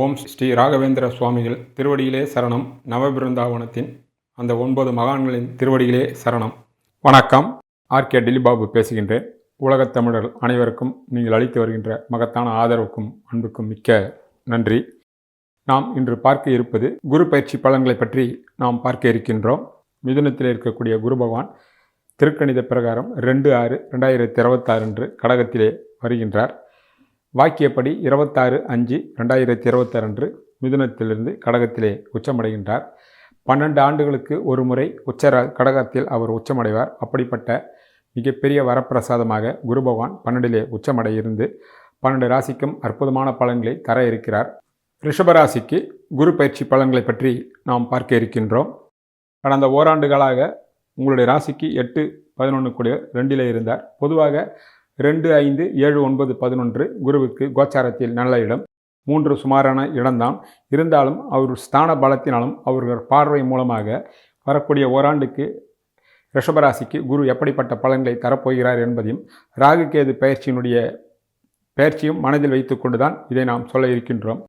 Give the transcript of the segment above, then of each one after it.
ஓம் ஸ்ரீ ராகவேந்திர சுவாமிகள் திருவடியிலே சரணம். நவபிருந்தாவனத்தின் அந்த 9 மகான்களின் திருவடியிலே சரணம். வணக்கம். ஆர்கே டில்லிபாபு பேசுகின்றேன். உலகத் தமிழர்கள் அனைவருக்கும் நீங்கள் அளித்து வருகின்ற மகத்தான ஆதரவுக்கும் அன்புக்கும் மிக்க நன்றி. நாம் இன்று பார்க்க இருப்பது குரு பயிற்சி பலன்களை பற்றி நாம் பார்க்க இருக்கின்றோம். மிதுனத்தில் இருக்கக்கூடிய குரு பகவான் திருக்கணித பிரகாரம் 2/6/2026 அன்று கடகத்திலே வருகின்றார். வாக்கியப்படி 26/5/2026 அன்று மிதுனத்திலிருந்து கடகத்திலே உச்சமடைகின்றார். 12 ஆண்டுகளுக்கு ஒரு முறை கடகத்தில் அவர் உச்சமடைவார். அப்படிப்பட்ட மிகப்பெரிய வரப்பிரசாதமாக குரு பகவான் 12 உச்சமடைய இருந்து 12 ராசிக்கும் அற்புதமான பலன்களை தர இருக்கிறார். ரிஷபராசிக்கு குரு பயிற்சி பலன்களை பற்றி நாம் பார்க்க இருக்கின்றோம். கடந்த ஓராண்டுகளாக உங்களுடைய ராசிக்கு 8, 11 கூடிய 2 இருந்தார். பொதுவாக 2, 5, 7, 9, 11 குருவுக்கு கோச்சாரத்தில் நல்ல இடம். 3 சுமாரான இடம்தான். இருந்தாலும் அவர் ஸ்தான பலத்தினாலும் அவர்கள் பார்வை மூலமாக வரக்கூடிய ஓராண்டுக்கு ரிஷபராசிக்கு குரு எப்படிப்பட்ட பலன்களை தரப்போகிறார் என்பதையும் ராகு கேது பயிற்சியும் மனதில் வைத்து கொண்டு தான் இதை நாம் சொல்ல இருக்கின்றோம்.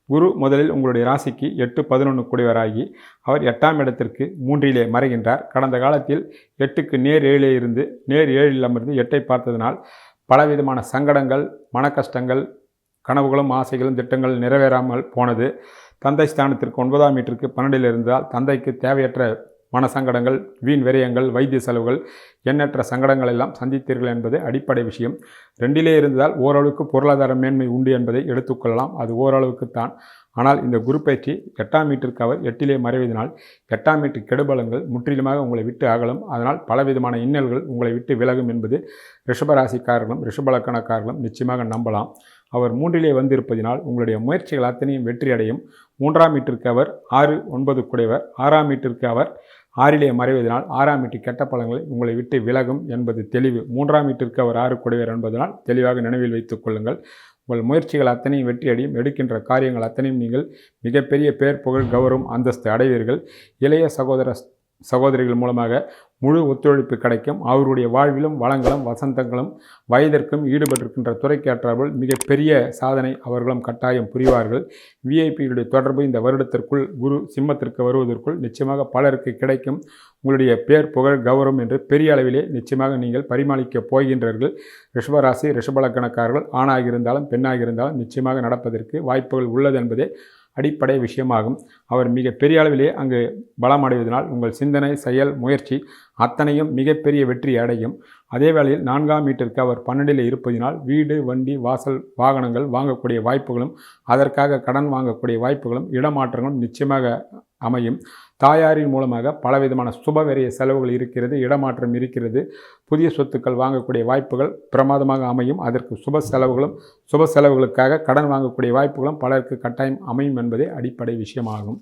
குரு முதலில் உங்களுடைய ராசிக்கு 8, 11 கூடியவராகி அவர் 8ஆம் இடத்திற்கு 3 மறைகின்றார். கடந்த காலத்தில் 8க்கு நேர் 7 இருந்து நேர் 7 அமர்ந்து 8ஐ பார்த்ததனால் பலவிதமான சங்கடங்கள், மன கஷ்டங்கள், கனவுகளும் ஆசைகளும் திட்டங்கள் நிறைவேறாமல் போனது. தந்தை ஸ்தானத்திற்கு 9ஆம் வீட்டிற்கு 12 இருந்தால் தந்தைக்கு தேவையற்ற மன சங்கடங்கள், வீண் விரயங்கள், வைத்திய செலவுகள், எண்ணற்ற சங்கடங்கள் எல்லாம் சந்தித்தீர்கள் என்பது அடிப்படை விஷயம். 2 இருந்தால் ஓரளவுக்கு பொருளாதார மேன்மை உண்டு என்பதை எடுத்துக்கொள்ளலாம். அது ஓரளவுக்குத்தான். ஆனால் இந்த குரு பயிற்சி 8ஆம் வீட்டிற்கு அவர் 8 மறைவதனால் 8ஆம் வீட்டு கெடுபலன்கள் முற்றிலுமாக உங்களை விட்டு அகலும். அதனால் பலவிதமான இன்னல்கள் உங்களை விட்டு விலகும் என்பது ரிஷபராசிக்காரர்களும் ரிஷபலக்கணக்காரர்களும் நிச்சயமாக நம்பலாம். அவர் 3 வந்திருப்பதினால் உங்களுடைய முயற்சிகள் அத்தனையும் வெற்றியடையும். 3ஆம் வீட்டிற்கு அவர் 6, 9 கூடியவர். 6ஆம் வீட்டிற்கு அவர் 6 மறைவதனால் 6ஆம் வீட்டு கெட்ட பலன்களை உங்களை விட்டு விலகும் என்பது தெளிவு. 3ஆம் வீட்டிற்கு அவர் 6 கூடியவர் என்பதனால் தெளிவாக நினைவில் வைத்துக் கொள்ளுங்கள். உங்கள் முயற்சிகள் அத்தனையும் வெற்றியடையும். எடுக்கின்ற காரியங்கள் அத்தனையும் நீங்கள் மிகப்பெரிய பேர், புகழ், கௌரவம், அந்தஸ்து அடைவீர்கள். இளைய சகோதரிகள் மூலமாக முழு ஒத்துழைப்பு கிடைக்கும். அவருடைய வாழ்விலும் வளங்களும் வசந்தங்களும் வயதிற்கும் ஈடுபட்டிருக்கின்ற துறைக்கேற்றார்கள் மிகப்பெரிய சாதனை அவர்களும் கட்டாயம் புரிவார்கள். விஐபிகளுடைய தொடர்பு இந்த வருடத்திற்குள் குரு சிம்மத்திற்கு வருவதற்குள் நிச்சயமாக பலருக்கு கிடைக்கும். உங்களுடைய பேர், புகழ், கௌரவம் என்று பெரிய அளவிலே நிச்சயமாக நீங்கள் பரிமாளிக்கப் போகின்றீர்கள். ரிஷபராசி ரிஷபலக்கணக்காரர்கள் ஆணாக இருந்தாலும் பெண்ணாக இருந்தாலும் நிச்சயமாக நடப்பதற்கு வாய்ப்புகள் உள்ளது என்பதே அடிப்படை விஷயமாகும். அவர் மிக பெரிய அளவிலே அங்கு பலமடைவதனால் உங்கள் சிந்தனை, செயல், முயற்சி அத்தனையும் மிகப்பெரிய வெற்றி அடையும். அதே வேளையில் 4ஆம் வீட்டிற்கு அவர் 12 இருப்பதினால் வீடு, வண்டி, வாசல், வாகனங்கள் வாங்கக்கூடிய வாய்ப்புகளும் அதற்காக கடன் வாங்கக்கூடிய வாய்ப்புகளும் இடமாற்றங்களும் நிச்சயமாக அமையும். தாயாரின் மூலமாக பலவிதமான சுபவிரய செலவுகள் இருக்கிறது, இடமாற்றம் இருக்கிறது. புதிய சொத்துக்கள் வாங்கக்கூடிய வாய்ப்புகள் பிரமாதமாக அமையும். அதற்கு சுப செலவுகளுக்காக கடன் வாங்கக்கூடிய வாய்ப்புகளும் பலருக்கு கட்டாயம் அமையும் என்பதே அடிப்படை விஷயமாகும்.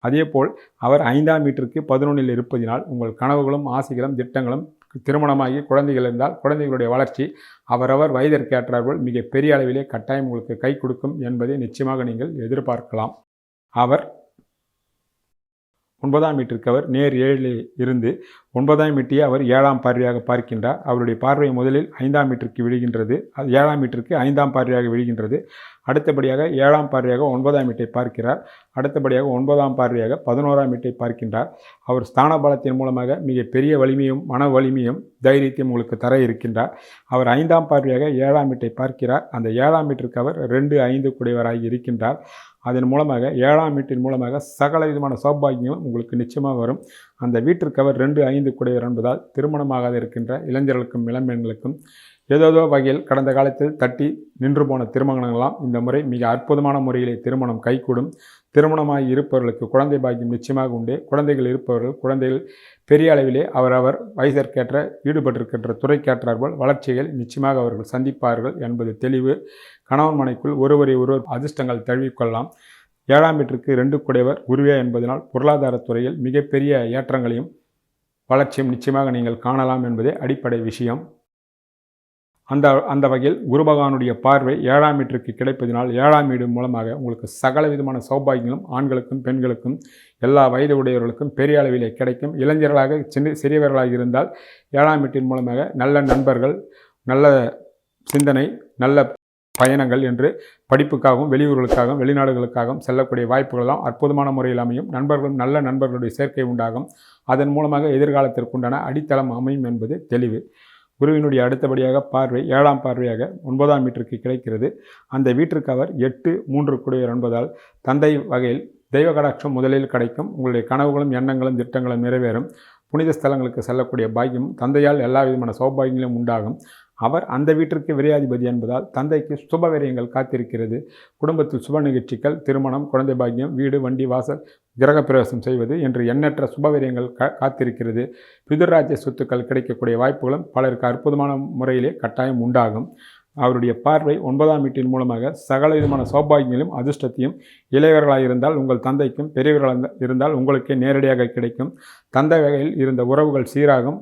அதேபோல் அவர் 5ஆம் வீட்டிற்கு 11 இருப்பதினால் உங்கள் கனவுகளும் ஆசைகளும் திட்டங்களும் திருமணமாகி குழந்தைகள் இருந்தால் குழந்தைகளுடைய வளர்ச்சி அவரவர் வயதிற்கேற்றார்கள் மிக பெரிய அளவிலே கட்டாயம் உங்களுக்கு கை கொடுக்கும் என்பதை நிச்சயமாக நீங்கள் எதிர்பார்க்கலாம். அவர் 9ஆம் வீட்டிற்கு அவர் நேர் 7 இருந்து 9ஆம் வீட்டையே அவர் 7ஆம் பார்வையாக பார்க்கின்றார். அவருடைய பார்வை முதலில் 5ஆம் வீட்டிற்கு விழுகின்றது. 7ஆம் வீட்டிற்கு 5ஆம் பார்வையாக விழுகின்றது. அடுத்தபடியாக 7ஆம் பார்வையாக 9ஆம் வீட்டை பார்க்கிறார். அடுத்தபடியாக 9ஆம் பார்வையாக 11ஆம் வீட்டை பார்க்கின்றார். அவர் ஸ்தான பலத்தின் மூலமாக மிக பெரிய வலிமையும் மன வலிமையும் தைரியத்தையும் உங்களுக்கு தர இருக்கின்றார். அவர் 5ஆம் பார்வையாக 7ஆம் வீட்டை பார்க்கிறார். அந்த 7ஆம் வீட்டிற்கு அவர் 2, 5 கூடியவராகி இருக்கின்றார். அதன் மூலமாக 7ஆம் வீட்டின் மூலமாக சகல விதமான சௌபாகியங்களும் உங்களுக்கு நிச்சயமாக வரும். அந்த வீட்டிற்கு அவர் 2, 5 கூடியவர் என்பதால் திருமணமாகாத இருக்கின்ற இளைஞர்களுக்கும் இளம்பெண்களுக்கும் ஏதோ வகையில் கடந்த காலத்தில் தட்டி நின்று போன திருமணங்களாம் இந்த முறை மிக அற்புதமான முறையிலே திருமணம் கைகூடும். திருமணமாகி இருப்பவர்களுக்கு குழந்தை பாக்கியம் நிச்சயமாக உண்டு. குழந்தைகள் இருப்பவர்கள் குழந்தைகள் பெரிய அளவிலே அவரவர் வயதிற்கேற்ற ஈடுபட்டிருக்கின்ற துறைக்கேற்றார்கள் வளர்ச்சிகள் நிச்சயமாக அவர்கள் சந்திப்பார்கள் என்பது தெளிவு. கணவன் மனைக்குள் ஒருவரை ஒருவர் அதிர்ஷ்டங்கள் தழுவிக்கொள்ளலாம். 7ஆம் வீட்டிற்கு 2 கூடியவர் குருவே என்பதனால் பொருளாதாரத்துறையில் மிகப்பெரிய ஏற்றங்களையும் வளர்ச்சியும் நிச்சயமாக நீங்கள் காணலாம் என்பதே அடிப்படை விஷயம். அந்த வகையில் குரு பகவானுடைய பார்வை 7ஆம் வீட்டிற்கு கிடைப்பதினால் 7ஆம் வீடு மூலமாக உங்களுக்கு சகல விதமான சௌபாகியங்களும் ஆண்களுக்கும் பெண்களுக்கும் எல்லா வயது உடையவர்களுக்கும் பெரிய அளவிலே கிடைக்கும். இளைஞர்களாக சிறியவர்களாக இருந்தால் 7ஆம் வீட்டின் மூலமாக நல்ல நண்பர்கள், நல்ல சிந்தனை, நல்ல பயணங்கள் என்று படிப்புக்காகவும் வெளியூர்களுக்காகவும் வெளிநாடுகளுக்காகவும் செல்லக்கூடிய வாய்ப்புகளெல்லாம் அற்புதமான முறையில் அமையும். நண்பர்களும் நல்ல நண்பர்களுடைய சேர்க்கை உண்டாகும். அதன் மூலமாக எதிர்காலத்திற்குண்டான அடித்தளம் அமையும் என்பது தெளிவு. குருவினுடைய அடுத்தபடியாக பார்வை 7ஆம் பார்வையாக 9ஆம் வீட்டிற்கு கிடைக்கிறது. அந்த வீட்டிற்கு அவர் 8 3 என்பதால் தந்தை வகையில் தெய்வ கடாட்சம் முதலில் கிடைக்கும். உங்களுடைய கனவுகளும் எண்ணங்களும் திட்டங்களும் நிறைவேறும். புனித ஸ்தலங்களுக்கு செல்லக்கூடிய பாக்கியம், தந்தையால் எல்லா விதமான சௌபாகியங்களும் உண்டாகும். அவர் அந்த வீட்டிற்கு விரையாதிபதி என்பதால் தந்தைக்கு சுப விரயங்கள் காத்திருக்கிறது. குடும்பத்தில் சுப நிகழ்ச்சிகள், திருமணம், குழந்தை பாக்கியம், வீடு, வண்டி, வாசல், கிரகப்பிரவேசம் செய்வது என்று எண்ணற்ற சுபவிரயங்கள் காத்திருக்கிறது. பிதுராஜ்ய சொத்துக்கள் கிடைக்கக்கூடிய வாய்ப்புகளும் பலருக்கு அற்புதமான முறையிலே கட்டாயம் உண்டாகும். அவருடைய பார்வை 9ஆம் வீட்டின் மூலமாக சகல விதமான சௌபாகியங்களையும் அதிர்ஷ்டத்தையும், இளையவர்களாக இருந்தால் உங்கள் தந்தைக்கும், பெரியவர்களாக இருந்தால் உங்களுக்கே நேரடியாக கிடைக்கும். தந்தை வகையில் இருந்த உறவுகள் சீராகும்.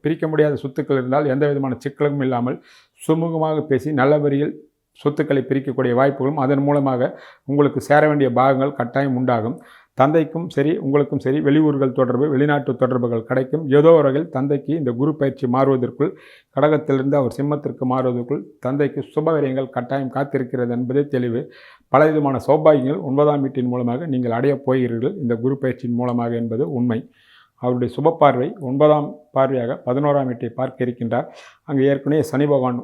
பிரிக்க முடியாத சொத்துக்கள் இருந்தால் எந்த விதமான சிக்கலும் இல்லாமல் சுமூகமாக பேசி நல்ல வரியில் சொத்துக்களை பிரிக்கக்கூடிய வாய்ப்புகளும் அதன் மூலமாக உங்களுக்கு சேர வேண்டிய பாகங்கள் கட்டாயம் உண்டாகும். தந்தைக்கும் சரி உங்களுக்கும் சரி வெளியூர்கள் தொடர்பு, வெளிநாட்டு தொடர்புகள் கிடைக்கும். ஏதோ ஒரு வகையில் தந்தைக்கு இந்த குரு பயிற்சி மாறுவதற்குள், கடகத்திலிருந்து அவர் சிம்மத்திற்கு மாறுவதற்குள் தந்தைக்கு சுபவிரயங்கள் கட்டாயம் காத்திருக்கிறது என்பதே தெளிவு. பலவிதமான சௌபாகியங்கள் 9ஆம் வீட்டின் மூலமாக நீங்கள் அடையப் போகிறீர்கள் இந்த குரு பயிற்சியின் மூலமாக என்பது உண்மை. அவருடைய சுப பார்வை 9ஆம் பார்வையாக 11ஆம் வீட்டை பார்க்க இருக்கின்றார். அங்கே ஏற்கனவே சனி பகவான்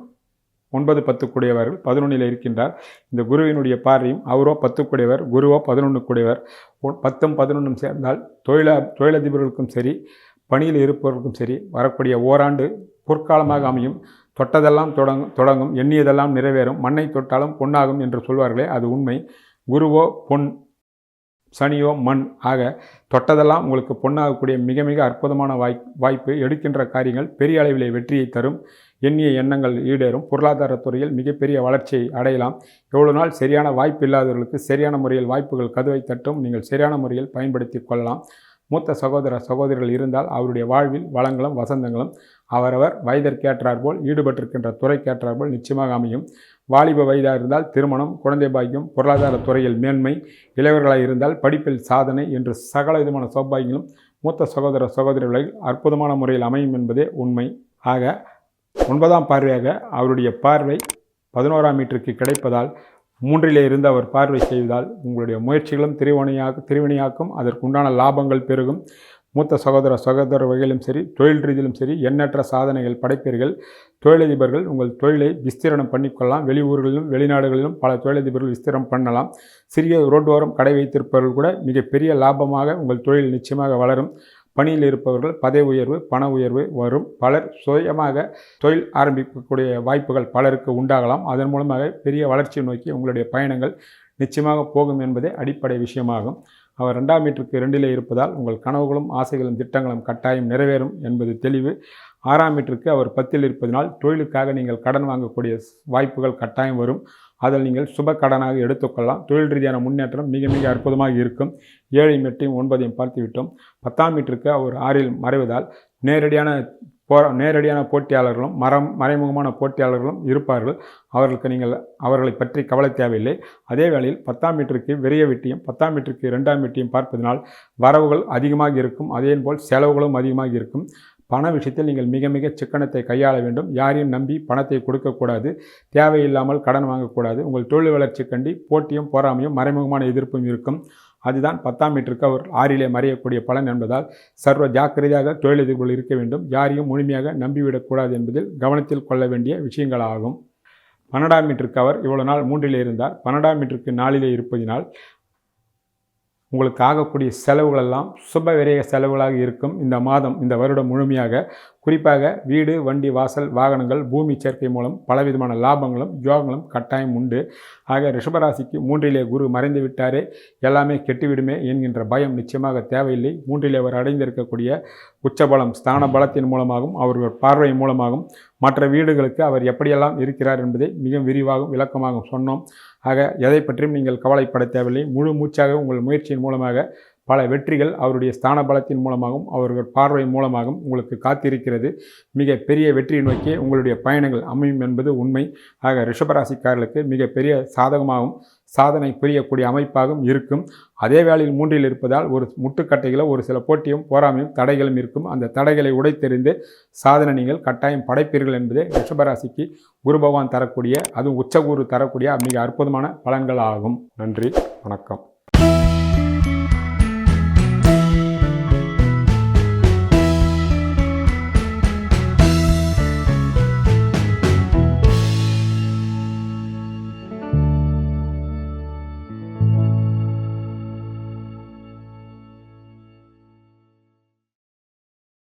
9 10 கூடியவர்கள் 11 இருக்கின்றார். இந்த குருவினுடைய பார்வையும் அவரோ 10 கூடியவர், குருவோ 11 கூடியவர். 10 11 சேர்ந்தால் தொழிலதிபர்களுக்கும் சரி, பணியில் இருப்பவர்களுக்கும் சரி வரக்கூடிய ஓராண்டு பொற்காலமாக அமையும். தொட்டதெல்லாம் தொடங்கும், எண்ணியதெல்லாம் நிறைவேறும். மண்ணை தொட்டாலும் பொன்னாகும் என்று சொல்வார்களே, அது உண்மை. குருவோ பொன், சனியோ மண் ஆக தொட்டதெல்லாம் உங்களுக்கு பொன்னாகக்கூடிய மிக மிக அற்புதமான வாய்ப்பு. எடுக்கின்ற காரியங்கள் பெரிய அளவிலே வெற்றியை தரும். எண்ணிய எண்ணங்கள் ஈடேறும். பொருளாதாரத்துறையில் மிகப்பெரிய வளர்ச்சியை அடையலாம். எவ்வளோ நாள் சரியான வாய்ப்பு இல்லாதவர்களுக்கு சரியான முறையில் வாய்ப்புகள் கதவை தட்டும். நீங்கள் சரியான முறையில் பயன்படுத்தி கொள்ளலாம். மூத்த சகோதர சகோதரிகள் இருந்தால் அவருடைய வாழ்வில் வளங்களும் வசந்தங்களும் அவரவர் வயதிற்கேற்றாற்போல், ஈடுபட்டிருக்கின்ற துறைக்கேற்றாற்போல் நிச்சயமாக அமையும். வாலிப வயதாக இருந்தால் திருமணம், குழந்தை பாக்கியம், பொருளாதார துறையில் மேன்மை, இளையவர்களாக இருந்தால் படிப்பில் சாதனை என்று சகல விதமான சௌபாகியங்களும் மூத்த சகோதர சகோதரிகளில் அற்புதமான முறையில் அமையும் என்பதே உண்மை. ஆக 9ஆம் பார்வையாக அவருடைய பார்வை 11ஆம் வீட்டிற்கு கிடைப்பதால் 3 இருந்து அவர் பார்வை செய்வதால் உங்களுடைய முயற்சிகளும் திருவினையாக்கும். அதற்குண்டான லாபங்கள் பெருகும். மூத்த சகோதர சகோதர வகையிலும் சரி, தொழில் ரீதியிலும் சரி எண்ணற்ற சாதனைகள் படைப்பீர்கள். தொழிலதிபர்கள் உங்கள் தொழிலை விஸ்தீரணம் பண்ணிக்கொள்ளலாம். வெளியூர்களிலும் வெளிநாடுகளிலும் பல தொழிலதிபர்கள் விஸ்தீரம் பண்ணலாம். சிறிய ரோட்டோரம் கடை வைத்திருப்பவர்கள் கூட மிகப்பெரிய லாபமாக உங்கள் தொழில் நிச்சயமாக வளரும். பணியில் இருப்பவர்கள் பதவி உயர்வு, பண உயர்வு வரும். பலர் சுயமாக தொழில் ஆரம்பிக்கக்கூடிய வாய்ப்புகள் பலருக்கு உண்டாகலாம். அதன் மூலமாக பெரிய வளர்ச்சியை நோக்கி உங்களுடைய பயணங்கள் நிச்சயமாக போகும் என்பதே அடிப்படை விஷயமாகும். அவர் 2ஆம் வீட்டிற்கு 2 இருப்பதால் உங்கள் கனவுகளும் ஆசைகளும் திட்டங்களும் கட்டாயம் நிறைவேறும் என்பது தெளிவு. 6ஆம் வீட்டிற்கு அவர் 10 இருப்பதனால் தொழிலுக்காக நீங்கள் கடன் வாங்கக்கூடிய வாய்ப்புகள் கட்டாயம் வரும். அதில் நீங்கள் சுப கடனாக எடுத்துக்கொள்ளலாம். தொழில் ரீதியான முன்னேற்றம் மிக மிக அற்புதமாக இருக்கும். 7ஐயும் 8ஐயும் 9ஐயும் பார்த்துவிட்டோம். 10ஆம் வீட்டிற்கு அவர் 6இல் மறைவதால் நேரடியான போட்டியாளர்களும் மறைமுகமான போட்டியாளர்களும் இருப்பார்கள். அவர்களை பற்றி கவலை தேவையில்லை. அதே வேளையில் 10ஆம் வீட்டிற்கு விரைய வீட்டையும் 10ஆம் வீட்டிற்கு 2ஆம் வீட்டையும் பார்ப்பதனால் வரவுகள் அதிகமாக இருக்கும். அதேபோல் செலவுகளும் அதிகமாக இருக்கும். பண விஷயத்தில் நீங்கள் மிக மிக சிக்கனத்தை கையாள வேண்டும். யாரையும் நம்பி பணத்தை கொடுக்கக்கூடாது. தேவையில்லாமல் கடன் வாங்கக்கூடாது. உங்கள் தொழில் வளர்ச்சி கண்டி போட்டியும் பொறாமையும் மறைமுகமான எதிர்ப்பும் இருக்கும். அதுதான் 10ஆம் வீட்டிற்கு அவர் 6 மறையக்கூடிய பலன் என்பதால் சர்வ ஜாக்கிரதையாக தொழிலதிபர்கள் இருக்க வேண்டும். யாரையும் முழுமையாக நம்பிவிடக்கூடாது என்பதில் கவனத்தில் கொள்ள வேண்டிய விஷயங்களாகும். 12ஆம் வீட்டிற்கு அவர் இவ்வளவு நாள் 3 இருந்தார். 12ஆம் வீட்டிற்கு 4 இருப்பதினால் உங்களுக்கு ஆகக்கூடிய செலவுகளெல்லாம் சுப விரய செலவுகளாக இருக்கும். இந்த வருடம் முழுமையாக குறிப்பாக வீடு, வண்டி, வாசல், வாகனங்கள், பூமி சேர்க்கை மூலம் பலவிதமான லாபங்களும் யோகங்களும் கட்டாயம் உண்டு. ஆக ரிஷபராசிக்கு 3 குரு மறைந்து விட்டாரே, எல்லாமே கெட்டுவிடுமே என்கின்ற பயம் நிச்சயமாக தேவையில்லை. 3 அவர் அடைந்திருக்கக்கூடிய உச்சபலம் ஸ்தான பலத்தின் மூலமாகவும் அவர்கள் பார்வை மூலமாகவும் மற்ற வீடுகளுக்கு அவர் எப்படியெல்லாம் இருக்கிறார் என்பதை மிக விரிவாகவும் விளக்கமாகவும் சொன்னோம். ஆக எதை பற்றியும் நீங்கள் கவலைப்பட தேவையில்லை. முழு மூச்சாக உங்கள் முயற்சியின் மூலமாக பல வெற்றிகள் அவருடைய ஸ்தான பலத்தின் மூலமாகவும் அவர்கள் பார்வை மூலமாகவும் உங்களுக்கு காத்திருக்கிறது. மிக பெரிய வெற்றியை நோக்கி உங்களுடைய பயணங்கள் அமையும் என்பது உண்மை. ஆக ரிஷபராசிக்காரர்களுக்கு மிகப்பெரிய சாதகமாகவும் சாதனை புரியக்கூடிய அமைப்பாகவும் இருக்கும். அதே வேளையில் 3ல் இருப்பதால் ஒரு முட்டுக்கட்டைகளோ ஒரு சில போட்டியும் போராமையும் தடைகளும் இருக்கும். அந்த தடைகளை உடைத்தெறிந்து சாதனை நீங்கள் கட்டாயம் படைப்பீர்கள் என்பதே ரிஷபராசிக்கு குரு பகவான் தரக்கூடிய, அதுவும் உச்சகுரு தரக்கூடிய மிக அற்புதமான பலன்கள் ஆகும். நன்றி, வணக்கம்.